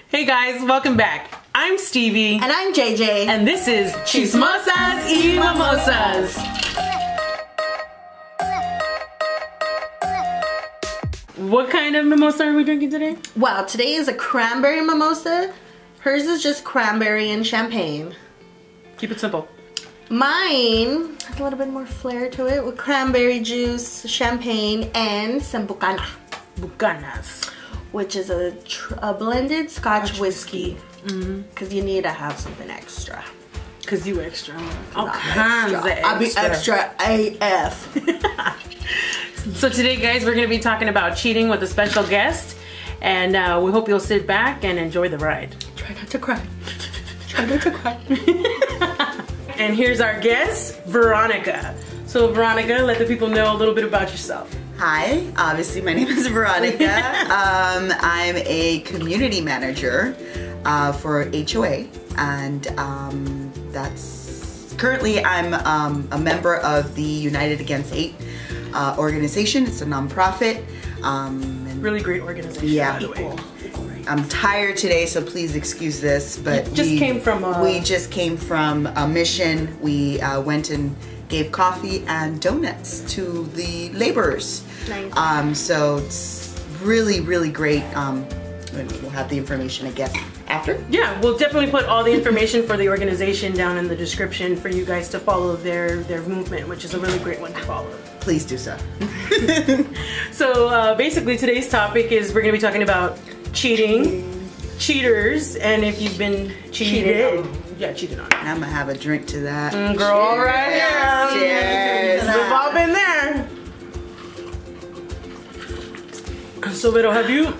Hey guys, welcome back. I'm Stevie. And I'm JayJay. And this is Chismosas y Mimosas. What kind of mimosa are we drinking today? Well, today is a cranberry mimosa. Hers is just cranberry and champagne. Keep it simple. Mine has a little bit more flair to it with cranberry juice, champagne, and some buchanan. Buchanas. Which is a blended Scotch whiskey. Because you need to have something extra. Because you extra. All kinds of extra. I'll be extra AF. So today, guys, we're going to be talking about cheating with a special guest. And we hope you'll sit back and enjoy the ride. Try not to cry. Try not to cry. And here's our guest, Veronica. So Veronica, let the people know a little bit about yourself. Hi, obviously my name is Veronica. I'm a community manager for HOA, and that's currently I'm a member of the United Against Hate organization. It's a nonprofit. And really great organization. Yeah. By the way. I'm tired today, so please excuse this. But we just came from a mission. We went and gave coffee and donuts to the laborers. Nice. So it's really, really great. We'll have the information, I guess, after. Yeah, we'll definitely put all the information for the organization down in the description for you guys to follow their movement, which is a really great one to follow. Please do so. So basically today's topic is we're going to be talking about cheating, cheaters, and if you've been cheated. Yeah, cheated on. I'm gonna have a drink to that. Girl, all right, yeah. Cheers. We've all been there. So, Vero, have you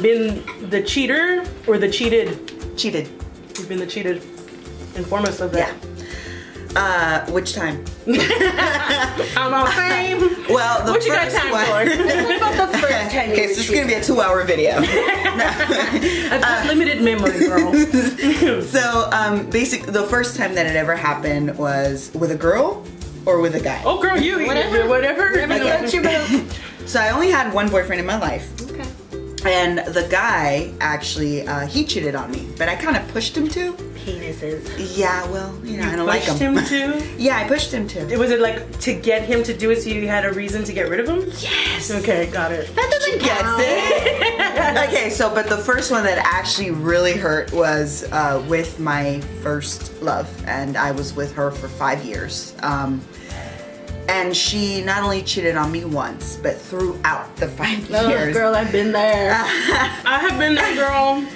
been the cheater or the cheated? Cheated. You've been the cheated. Inform us of that. Yeah. Which time? I'm all same. Well, the what you got first time one. for? About the first time. Okay, so it's gonna be a 2-hour video. I've got limited memory, girl. So, basically, the first time that it ever happened was with a girl or with a guy. Oh, girl, you whatever. That's your move. So I only had one boyfriend in my life. Okay. And the guy actually, he cheated on me, but I kind of pushed him to. Penises. Yeah, well, you know, I don't like him. Pushed him to? Yeah, I pushed him to. Was it like to get him to do it so you had a reason to get rid of him? Yes. Okay, got it. That doesn't count. Okay, so, but the first one that actually really hurt was with my first love, and I was with her for 5 years. And she not only cheated on me once, but throughout the 5 years. Girl, I've been there. I have been there, girl.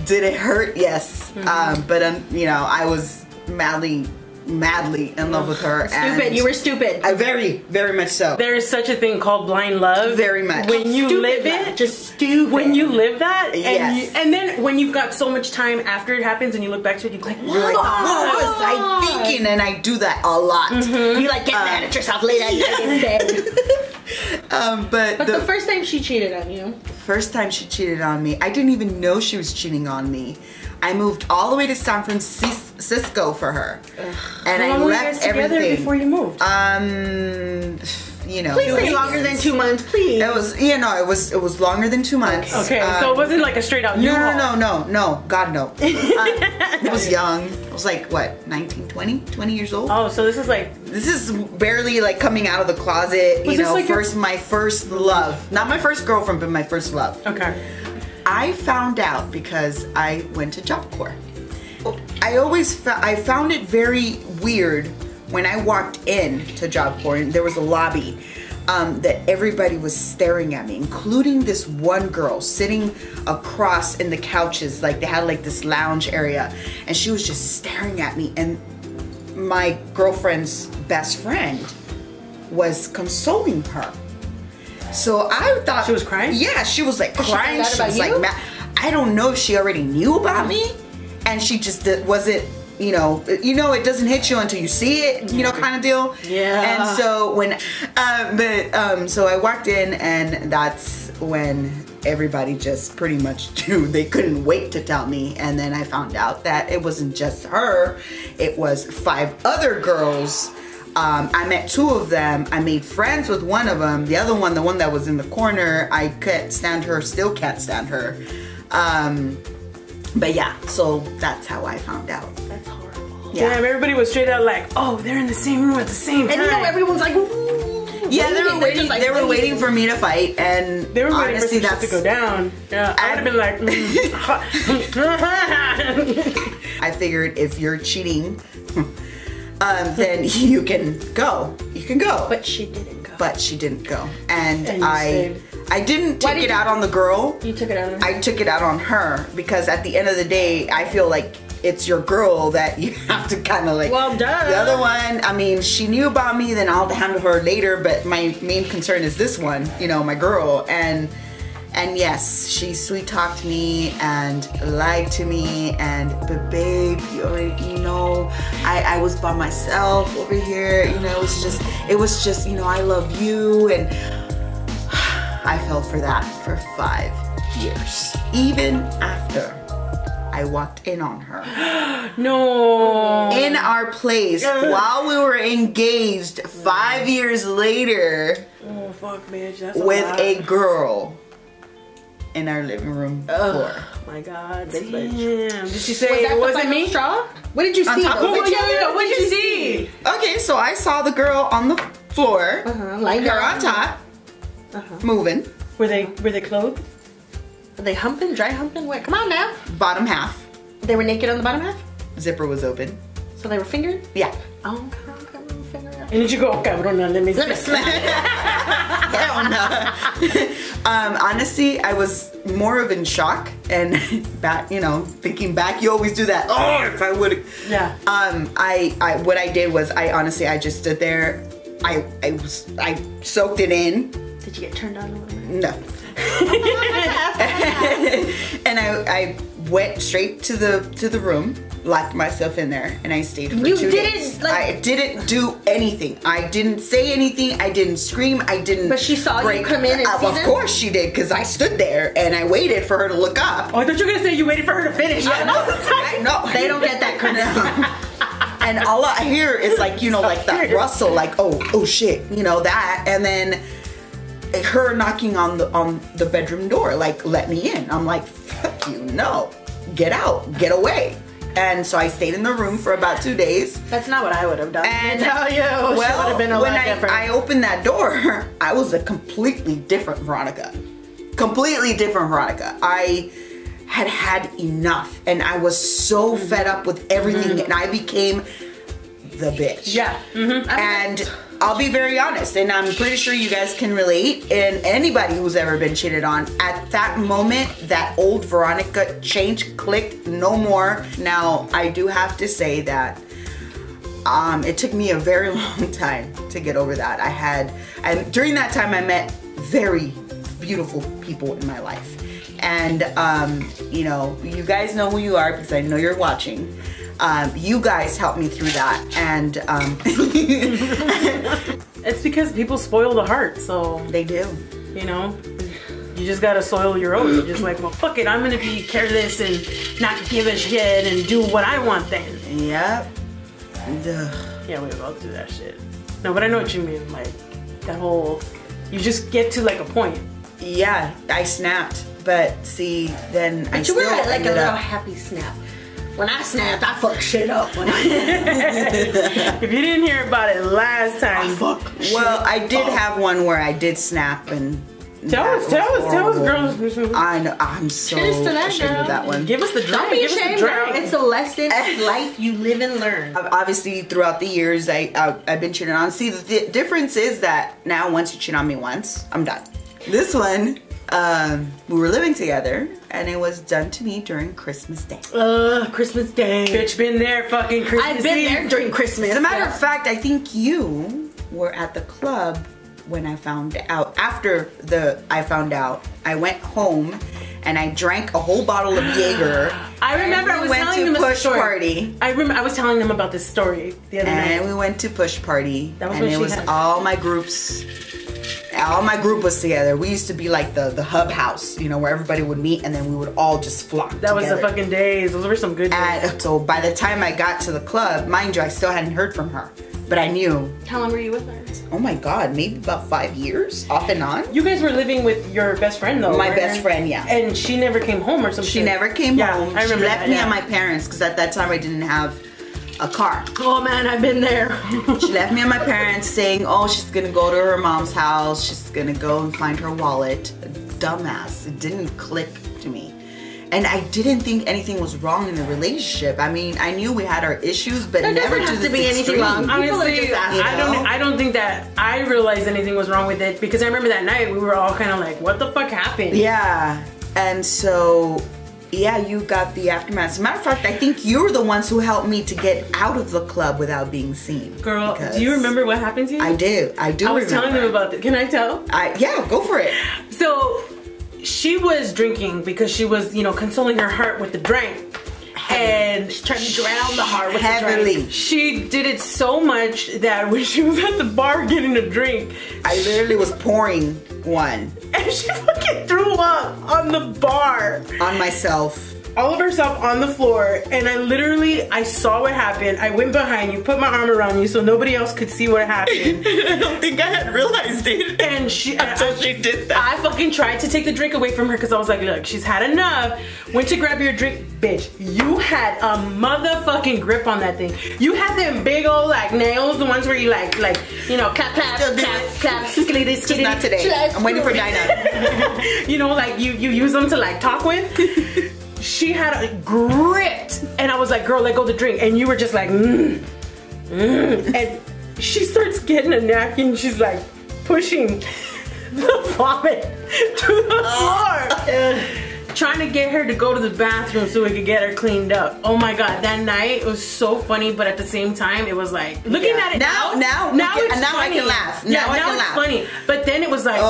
Did it hurt? Yes. But you know, I was madly in love with her. Stupid. And you were stupid. very, very much so. There is such a thing called blind love. Very much. When you Stupid live love. it, Just stupid. when you live that, and, Yes. and then when you've got so much time after it happens and you look back to it, you're like, You're like, what was I thinking? And I do that a lot. You like get mad at yourself later in bed. But the first time she cheated on you. first time she cheated on me, I didn't even know she was cheating on me. I moved all the way to San Francisco for her. And how long I were you left guys together everything. before you moved? You know. Please say longer than 2 months, please. It was, you know, it was longer than 2 months. Okay, so it wasn't like a straight out No, God no. I was young. I was like, what, 19, 20 years old? Oh, so this is like... This is barely like coming out of the closet, you know, like my first love. Not my first girlfriend, but my first love. Okay. I found out because I went to Job Corps. I found it very weird when I walked in to Job Corps and there was a lobby that everybody was staring at me, including this one girl sitting across in the couches, like they had like this lounge area, and she was just staring at me, and my girlfriend's best friend was consoling her. So I thought she was crying? Yeah, she was like crying. She was like, I don't know if she already knew about me, and she just wasn't. You know, it doesn't hit you until you see it, you know, kind of deal. Yeah. And so when, so I walked in, and that's when everybody just pretty much knew. They couldn't wait to tell me. And then I found out that it wasn't just her, it was 5 other girls I met 2 of them. I made friends with one of them. The other one, the one that was in the corner, I couldn't stand her, still can't stand her. But yeah, so that's how I found out. That's horrible. Yeah, everybody was straight out like, oh, they're in the same room at the same time. And you know, everyone's like, yeah, they were waiting. They were waiting for me to fight, and they were waiting honestly, for some shit to go down. Yeah, I would have been like, I figured if you're cheating, then you can go. You can go. But she didn't go. But she didn't go, and I didn't take it out on the girl. You took it out on her? I took it out on her because at the end of the day, I feel like it's your girl that you have to kind of like. Well, duh. The other one, I mean, she knew about me, then I'll handle her later. But my main concern is this one, you know, my girl. And yes, she sweet talked me and lied to me. But babe, you already know, I was by myself over here. You know, it was just, you know, I love you. And I fell for that for 5 years, even after I walked in on her. no. In our place while we were engaged 5 years later. Oh fuck, bitch. That's with lot. a girl in our living room floor. Oh my god. This Damn. bitch. Did she say Was that it the wasn't final me? straw? What did you see? top of Though? the What did you see? Okay, so I saw the girl on the floor, Lying her down. on top, moving, Were they clothed? Are they humping? Dry humping? Wait, come on now. bottom half, They were naked on the bottom half? zipper was open. So they were fingered? Yeah. Oh, come on, finger out. And did you go, cabrona, let me smack it. Hell no. Honestly, I was more of in shock and back, you know, thinking back, you always do that. Oh, if I would. Yeah. What I did was I just stood there. I soaked it in. Did you get turned on a little bit? No. And I went straight to the room, locked myself in there, and I stayed for 2 days. I didn't do anything. I didn't say anything. I didn't scream. I didn't. But she saw you come in and see Of them? course she did, because I stood there and I waited for her to look up. Oh, I thought you were gonna say you waited for her to finish. No, They don't get that credit. And all I hear is like, you know, like that rustle, like oh shit, you know that, and then her knocking on the bedroom door, like, let me in. I'm like, fuck you, no, get out, get away. And so I stayed in the room for about 2 days. That's not what I would have done. And I tell you, she would have been a lot different. I opened that door, I was a completely different Veronica. Completely different Veronica. I had enough, and I was so fed up with everything, and I became the bitch. Yeah. And I'll be very honest, and I'm pretty sure you guys can relate, and anybody who's ever been cheated on, at that moment, that old Veronica changed, clicked, no more. Now, I do have to say that it took me a very long time to get over that. During that time, I met very beautiful people in my life. And, you know, you guys know who you are because I know you're watching. You guys helped me through that, and It's because people spoil the heart, so they do. you know, you just gotta soil your own. You're just like, well, fuck it, I'm gonna be careless and not give a shit and do what I want then. Yep. Ugh. Yeah, we all do that shit. No, but I know what you mean, like that whole. You just get to like a point. Yeah, I snapped, but see, then I you still were like a ended little up. happy snap. When I snapped, I fucked shit up. If you didn't hear about it last time, Well, I did have one where I did snap, and tell us, girls. I know, I'm so Cheers to that, ashamed girl. of that one. Give us the drink. Don't be Give us the ashamed, girl. drink. It's a lesson of life you live and learn. Obviously, throughout the years, I've been cheated on. See, the difference is that now, once you cheat on me once, I'm done. This one, we were living together, and it was done to me during Christmas Day. Christmas Day. Bitch, been there fucking Christmas I've been Eve. there during Christmas. As a matter of fact, I think you were at the club when I found out. After I found out, I went home and I drank a whole bottle of Jaeger. I remember I was telling them a a push story. party. I remember I was telling them about this story the other And night. we went to push party. That was and when it she was had- all my groups. All my group was together. We used to be like the hub house, you know, where everybody would meet, and then we would all just flock That was the together. fucking days. Those were some good days. And so by the time I got to the club, mind you, I still hadn't heard from her. But I knew. How long were you with her? Oh my God, maybe about 5 years, off and on. You guys were living with your best friend though. My right? best friend, yeah. And she never came home or something. She never came home. I remember She left that, me at my parents because at that time I didn't have a car. Oh man, I've been there. She left me at my parents saying, oh, she's gonna go to her mom's house. She's gonna go and find her wallet. Dumbass. It didn't click to me. And I didn't think anything was wrong in the relationship. I mean, I knew we had our issues, but There never doesn't to have to this be anything extreme. wrong. People are Honestly, just asking. I don't think that I realized anything was wrong with it because I remember that night we were all kind of like, what the fuck happened? Yeah. And so, yeah, you got the aftermath. As a matter of fact, I think you were the ones who helped me to get out of the club without being seen. Girl, Because do you remember what happened to you? I do. I do. I was telling them remember. about it. Can I tell? Yeah, go for it. So she was drinking because she was, you know, consoling her heart with the drink. And She's trying to drown the heart with Heavily. the drink. she did it so much that when she was at the bar getting a drink, I literally was pouring one and she fucking threw up on the bar. on myself. All of herself on the floor, and I saw what happened. I went behind you, put my arm around you so nobody else could see what happened. I don't think I had realized it. And she did that. I fucking tried to take the drink away from her because I was like, look, she's had enough. Went to grab your drink. Bitch, you had a motherfucking grip on that thing. You had them big old like nails, the ones where you like, you know, clap, clap, Still do clap, it. clap, skitty, Just skitty. not today. I'm waiting for Dinah. You know, like you use them to like talk with. She had a gripped, and I was like, girl, let go of the drink. And you were just like, And she starts getting a napkin. She's like pushing the vomit to the floor. Trying to get her to go to the bathroom so we could get her cleaned up. Oh my God, that night it was so funny, but at the same time, it was like, looking at it now it's I funny. can laugh. Yeah, Now I can it's laugh. funny. But then it was like,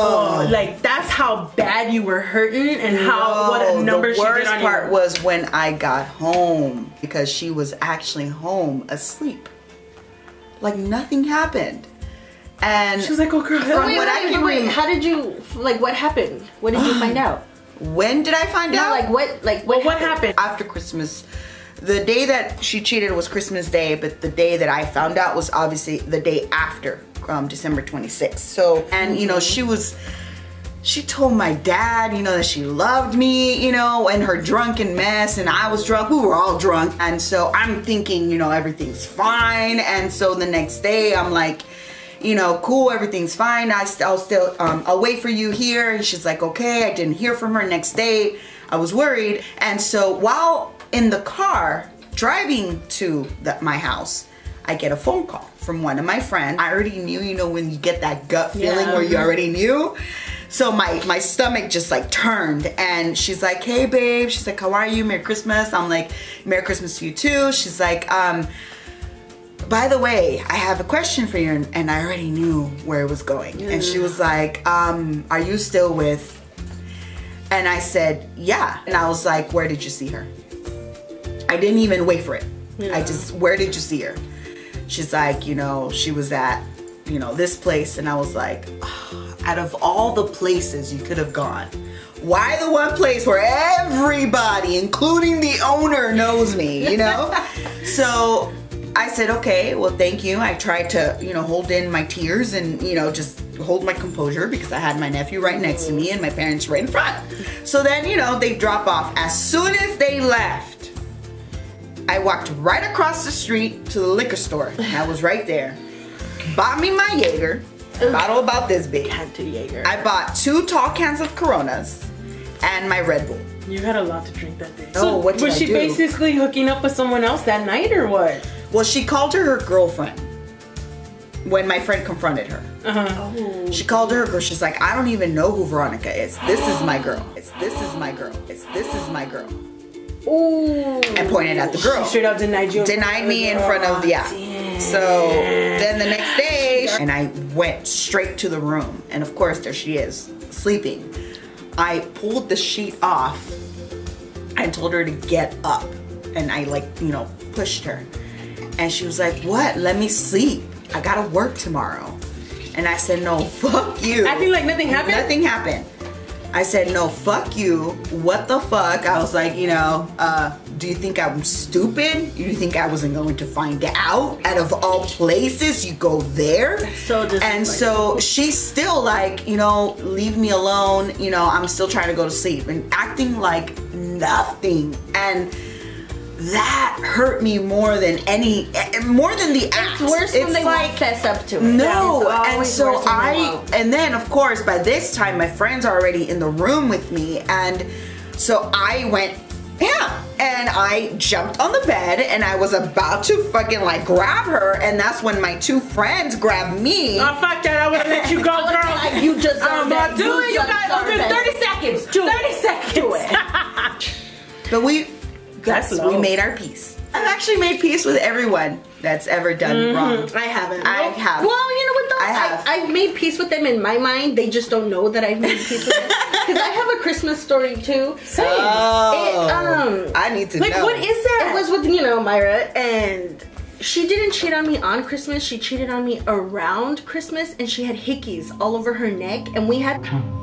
like that's how bad you were hurting and what a number she did on you. The worst part was when I got home because she was actually home asleep. Like nothing happened. And she was like, oh girl, Wait, how did you, like what happened? What did you find out? When did I find out? What happened? After Christmas. The day that she cheated was Christmas Day, but the day that I found out was obviously the day after, December 26th. So, and you know, she told my dad, you know, that she loved me, you know, and her drunken mess, and I was drunk. We were all drunk. And so I'm thinking, you know, everything's fine. And so the next day I'm like, you know, cool, everything's fine. I'll wait for you here. And she's like, okay. I didn't hear from her. Next day, I was worried. And so while in the car driving to my house, I get a phone call from one of my friends. I already knew, you know, when you get that gut feeling where you already knew. So my stomach just like turned, and she's like, hey babe. She's like, how are you? Merry Christmas. I'm like, Merry Christmas to you too. She's like, by the way, I have a question for you. And I already knew where it was going. And she was like, are you still with? And I said, yeah. And I was like, where did you see her? I didn't even wait for it. I just, where did you see her? She's like, you know, she was at, you know, this place. And I was like, oh, out of all the places you could have gone, why the one place where everybody, including the owner, knows me, you know? So I said, okay, well, thank you. I tried to, you know, hold in my tears and, you know, just hold my composure because I had my nephew right next to me and my parents right in front. So then, you know, they drop off. As soon as they left, I walked right across the street to the liquor store. I was right there. Bought me my Jaeger, bottle about this big. I bought 2 tall cans of Coronas and my Red Bull. You had a lot to drink that day. So what did was she basically hooking up with someone else that night or what? Well, she called her girlfriend when my friend confronted her. She called her girl. She's like, I don't even know who Veronica is. This is my girl. This is my girl. This is my girl. Ooh. And pointed at the girl. She straight up denied you. Denied me in front of the So then the next day, and I went straight to the room. And of course, there she is, sleeping. I pulled the sheet off and told her to get up. And I like, you know, pushed her. And she was like, what? Let me sleep. I gotta work tomorrow. And I said, no, fuck you. Acting like nothing happened? Nothing happened. I said, no, fuck you. What the fuck? I was like, you know, do you think I'm stupid? Do you think I wasn't going to find out? Out of all places, you go there? So disrespectful. And so she's still like, you know, leave me alone. You know, I'm still trying to go to sleep and acting like nothing. And that hurt me more than the act. It's worse when they won't fess up to it. No, and so and then of course by this time my friends are already in the room with me, and so I went, yeah, and I jumped on the bed and I was about to fucking like grab her, and that's when my two friends grabbed me. Oh fuck that! I would have let you go, girl. You just do it. You guys, 30 seconds. 30 seconds. Do it. But we made our peace. I've actually made peace with everyone that's ever done wrong. I haven't. I have. Well, you know what though? I have. I've made peace with them in my mind. They just don't know that I've made peace with them. Because I have a Christmas story too. Same. I need to know. What is that? It was with, you know, Myra, and she didn't cheat on me on Christmas. She cheated on me around Christmas, and she had hickeys all over her neck, and we had on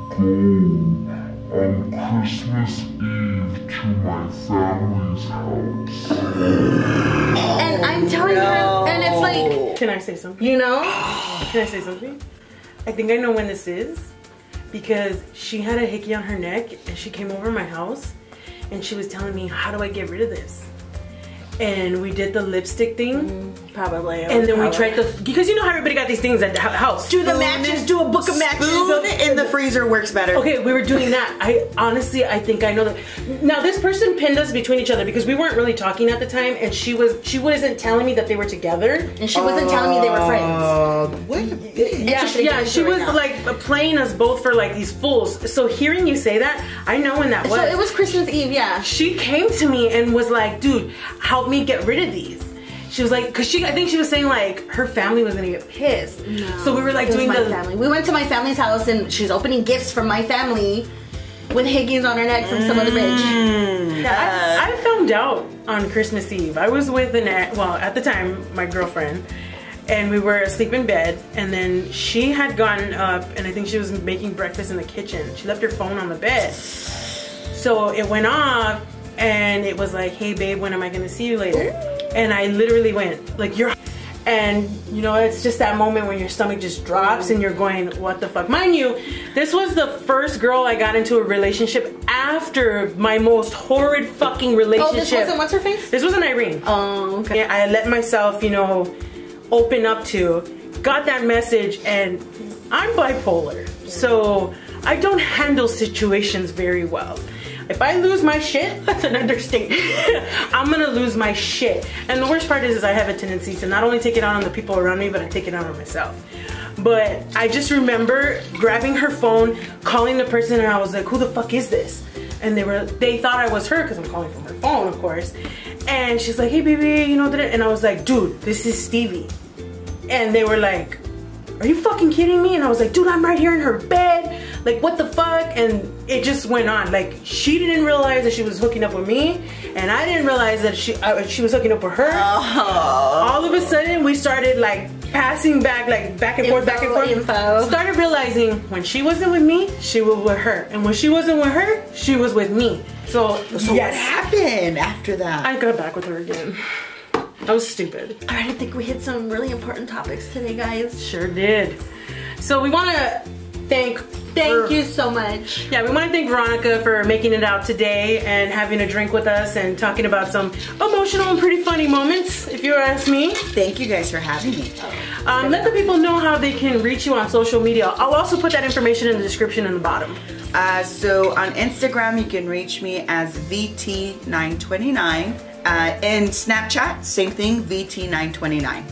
Christmas Eve to my family's house. And I'm telling her, and it's like, can I say something? you know? Can I say something? I think I know when this is, because she had a hickey on her neck and she came over my house and she was telling me, how do I get rid of this? And we did the lipstick thing. Probably. And then we tried because you know how everybody got these things at the house. Do the matches, do a book of matches. Spoon in the freezer works better. Okay, we were doing that. I think I know that. Now this person pinned us between each other because we weren't really talking at the time, and she wasn't telling me that they were together, and she wasn't telling me they were friends. What? Yeah, she was like playing us both for like these fools. So hearing you say that, I know when that was. So it was Christmas Eve, yeah. She came to me and was like, dude, help me get rid of these. She was like, because I think she was saying like her family was gonna get pissed. No, so we were like doing the family. We went to my family's house and she's opening gifts from my family with hickeys on her neck from some other bitch. I found out on Christmas Eve. I was with at the time, my girlfriend, and we were asleep in bed, and then she had gotten up and I think she was making breakfast in the kitchen. She left her phone on the bed. So it went off and it was like, hey babe, when am I gonna see you later? And I literally went, like, and you know, it's just that moment when your stomach just drops and you're going, what the fuck? Mind you, this was the first girl I got into a relationship after my most horrid fucking relationship. Oh, this wasn't, what's her face? This wasn't Irene. Oh, okay. I let myself, you know, open up to, got that message, and I'm bipolar. So I don't handle situations very well. If I lose my shit, that's an understatement. I'm gonna lose my shit. And the worst part is I have a tendency to not only take it out on the people around me, but I take it out on myself. But I just remember grabbing her phone, calling the person, and I was like, who the fuck is this? And they thought I was her because I'm calling from her phone, of course. And she's like, hey baby, you know, and I was like, dude, this is Stevie. And they were like, are you fucking kidding me? And I was like, dude, I'm right here in her bed. Like, what the fuck? And it just went on. Like, she didn't realize that she was hooking up with me, and I didn't realize that she was hooking up with her. All of a sudden, we started like passing back, like back and forth. Started realizing when she wasn't with me, she was with her, and when she wasn't with her, she was with me. So yes. What happened after that? I got back with her again. That was stupid. Alright, I think we hit some really important topics today, guys. Sure did. So we want to thank you so much. Yeah, we want to thank Veronica for making it out today and having a drink with us and talking about some emotional and pretty funny moments, if you ask me. Thank you guys for having me. Let the people know how they can reach you on social media. I'll also put that information in the description in the bottom. So on Instagram, you can reach me as VT929. In Snapchat, same thing, VT929.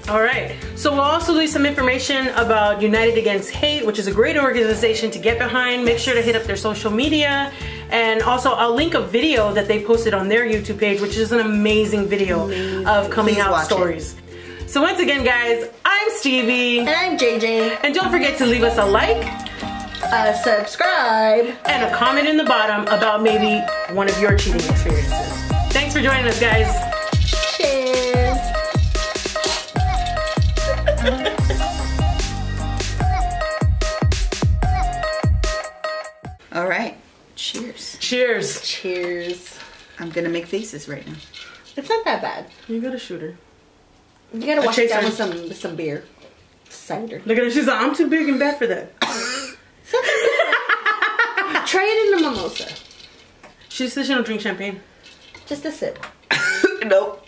All right, so we'll also leave some information about United Against Hate, which is a great organization to get behind. Make sure to hit up their social media. And also, I'll link a video that they posted on their YouTube page, which is an amazing video of coming out stories. So once again, guys, I'm Stevie. And I'm JayJay. And don't forget to leave us a like, subscribe, and a comment in the bottom about maybe one of your cheating experiences. Thanks for joining us, guys. Cheers. Cheers. I'm gonna make faces right now. It's not that bad. You gotta shoot her. You gotta wash it down chaser. with some beer. Cider. Look at her. She's like, I'm too big and bad for that. Try it in a mimosa. She says she don't drink champagne. Just a sip. Nope.